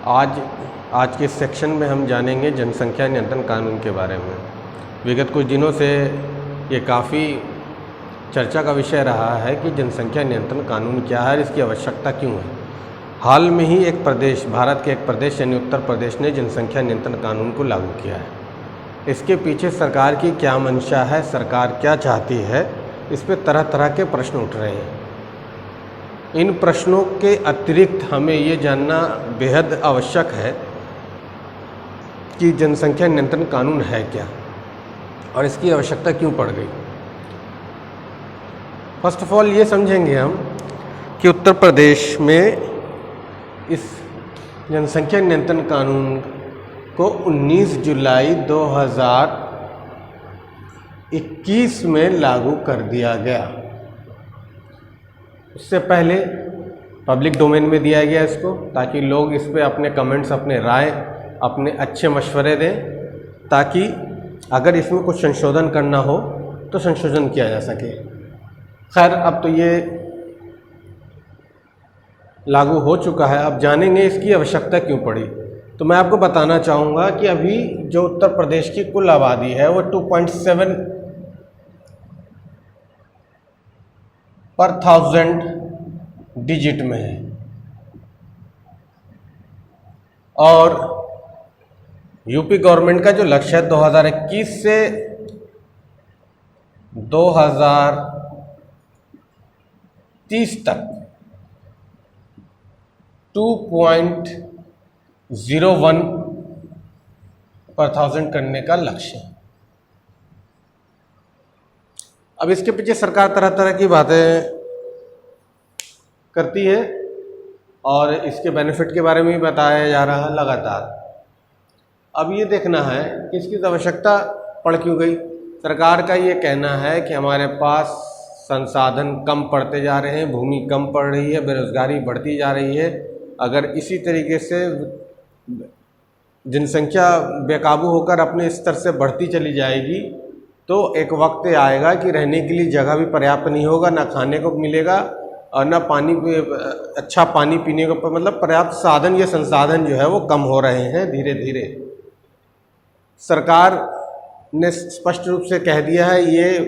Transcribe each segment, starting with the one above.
आज आज के सेक्शन में हम जानेंगे जनसंख्या नियंत्रण कानून के बारे में। विगत कुछ दिनों से ये काफ़ी चर्चा का विषय रहा है कि जनसंख्या नियंत्रण कानून क्या है और इसकी आवश्यकता क्यों है। हाल में ही एक प्रदेश, भारत के एक प्रदेश यानी उत्तर प्रदेश ने जनसंख्या नियंत्रण कानून को लागू किया है। इसके पीछे सरकार की क्या मंशा है, सरकार क्या चाहती है, इस पे तरह तरह के प्रश्न उठ रहे हैं। इन प्रश्नों के अतिरिक्त हमें ये जानना बेहद आवश्यक है कि जनसंख्या नियंत्रण कानून है क्या और इसकी आवश्यकता क्यों पड़ गई। फर्स्ट ऑफ ऑल ये समझेंगे हम कि उत्तर प्रदेश में इस जनसंख्या नियंत्रण कानून को 19 जुलाई 2021 में लागू कर दिया गया। उससे पहले पब्लिक डोमेन में दिया गया इसको, ताकि लोग इस पे अपने कमेंट्स, अपने राय, अपने अच्छे मशवरे दें, ताकि अगर इसमें कुछ संशोधन करना हो तो संशोधन किया जा सके। खैर, अब तो ये लागू हो चुका है। अब जानेंगे इसकी आवश्यकता क्यों पड़ी। तो मैं आपको बताना चाहूँगा कि अभी जो उत्तर प्रदेश की कुल आबादी है वो 2.7 पर 1000 डिजिट में है और यूपी गवर्नमेंट का जो लक्ष्य है 2021 से 2030 तक 2.01 पर 1000 करने का लक्ष्य है। अब इसके पीछे सरकार तरह तरह की बातें करती है और इसके बेनिफिट के बारे में भी बताया जा रहा है लगातार। अब ये देखना है कि इसकी आवश्यकता पड़ क्यों गई। सरकार का ये कहना है कि हमारे पास संसाधन कम पड़ते जा रहे हैं, भूमि कम पड़ रही है, बेरोजगारी बढ़ती जा रही है। अगर इसी तरीके से जनसंख्या बेकाबू होकर अपने स्तर से बढ़ती चली जाएगी तो एक वक्त आएगा कि रहने के लिए जगह भी पर्याप्त नहीं होगा, ना खाने को मिलेगा और ना पानी, अच्छा पानी पीने को, मतलब पर्याप्त साधन या संसाधन जो है वो कम हो रहे हैं धीरे धीरे। सरकार ने स्पष्ट रूप से कह दिया है ये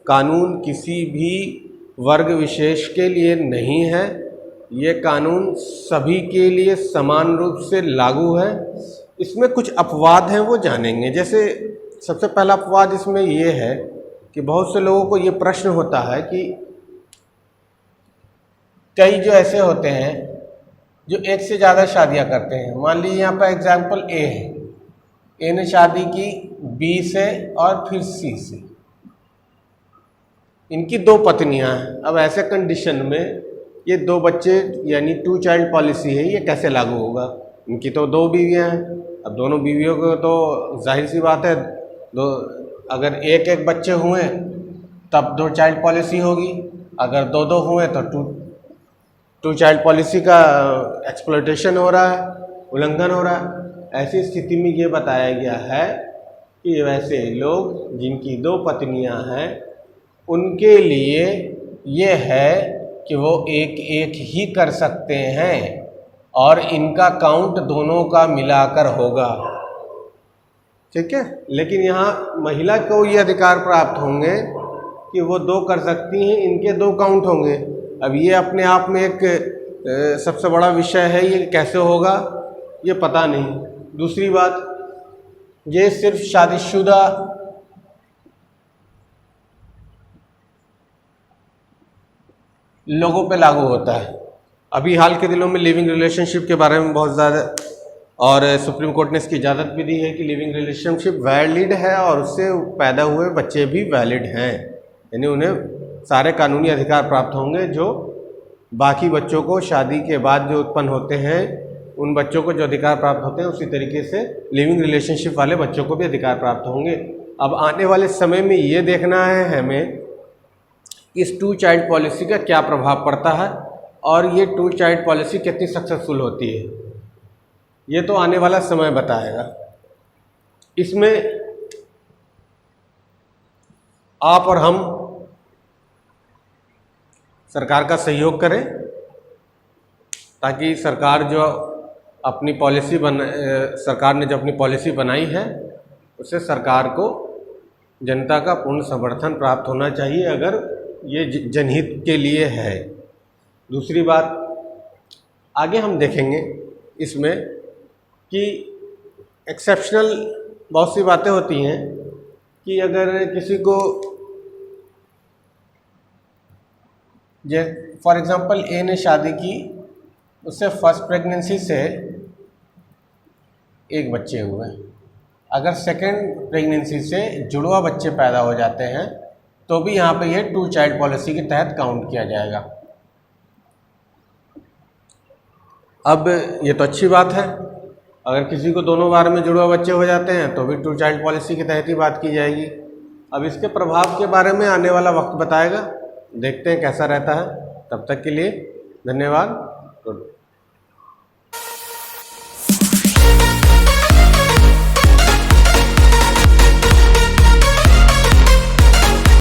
कानून किसी भी वर्ग विशेष के लिए नहीं है, ये कानून सभी के लिए समान रूप से लागू है। इसमें कुछ अपवाद हैं, वो जानेंगे। जैसे सबसे पहला अपवाद इसमें ये है कि बहुत से लोगों को ये प्रश्न होता है कि कई जो ऐसे होते हैं जो एक से ज़्यादा शादियां करते हैं। मान लीजिए यहाँ पर एग्जाम्पल ए है, ए ने शादी की बी से और फिर सी से, इनकी 2 पत्नियां हैं। अब ऐसे कंडीशन में ये 2 बच्चे यानी 2 चाइल्ड पॉलिसी है, ये कैसे लागू होगा। इनकी तो 2 बीवियां हैं। अब दोनों बीवियों को तो जाहिर सी बात है अगर एक बच्चे हुए तब 2 चाइल्ड पॉलिसी होगी, अगर 2 हुए तो 2 चाइल्ड पॉलिसी का एक्सप्लॉयटेशन हो रहा है, उल्लंघन हो रहा है। ऐसी स्थिति में ये बताया गया है कि वैसे लोग जिनकी 2 पत्नियां हैं उनके लिए ये है कि वो एक ही कर सकते हैं और इनका काउंट दोनों का मिलाकर होगा, ठीक है। लेकिन यहाँ महिला को ये अधिकार प्राप्त होंगे कि वो 2 कर सकती हैं, इनके 2 काउंट होंगे। अब ये अपने आप में एक सबसे बड़ा विषय है, ये कैसे होगा ये पता नहीं। दूसरी बात, ये सिर्फ शादीशुदा लोगों पे लागू होता है। अभी हाल के दिनों में लिविंग रिलेशनशिप के बारे में बहुत ज़्यादा, और सुप्रीम कोर्ट ने इसकी इजाज़त भी दी है कि लिविंग रिलेशनशिप वैलिड है और उससे पैदा हुए बच्चे भी वैलिड हैं, यानी उन्हें सारे कानूनी अधिकार प्राप्त होंगे जो बाकी बच्चों को शादी के बाद जो उत्पन्न होते हैं उन बच्चों को जो अधिकार प्राप्त होते हैं उसी तरीके से लिविंग रिलेशनशिप वाले बच्चों को भी अधिकार प्राप्त होंगे। अब आने वाले समय में ये देखना है हमें इस 2 चाइल्ड पॉलिसी का क्या प्रभाव पड़ता है और ये 2 चाइल्ड पॉलिसी कितनी सक्सेसफुल होती है, ये तो आने वाला समय बताएगा। इसमें आप और हम सरकार का सहयोग करें ताकि सरकार जो अपनी पॉलिसी सरकार ने जो अपनी पॉलिसी बनाई है उससे सरकार को जनता का पूर्ण समर्थन प्राप्त होना चाहिए, अगर ये जनहित के लिए है। दूसरी बात, आगे हम देखेंगे इसमें कि एक्सेप्शनल बहुत सी बातें होती हैं कि अगर किसी को फॉर एग्ज़ाम्पल ए ने शादी की, उससे फर्स्ट प्रेगनेंसी से एक बच्चे हुए, अगर सेकेंड प्रेगनेंसी से जुड़वा बच्चे पैदा हो जाते हैं तो भी यहाँ पे ये 2 चाइल्ड पॉलिसी के तहत काउंट किया जाएगा। अब ये तो अच्छी बात है, अगर किसी को दोनों बार में जुड़वा बच्चे हो जाते हैं तो भी 2 चाइल्ड पॉलिसी के तहत ही बात की जाएगी। अब इसके प्रभाव के बारे में आने वाला वक्त बताएगा, देखते हैं कैसा रहता है। तब तक के लिए धन्यवाद। गुड।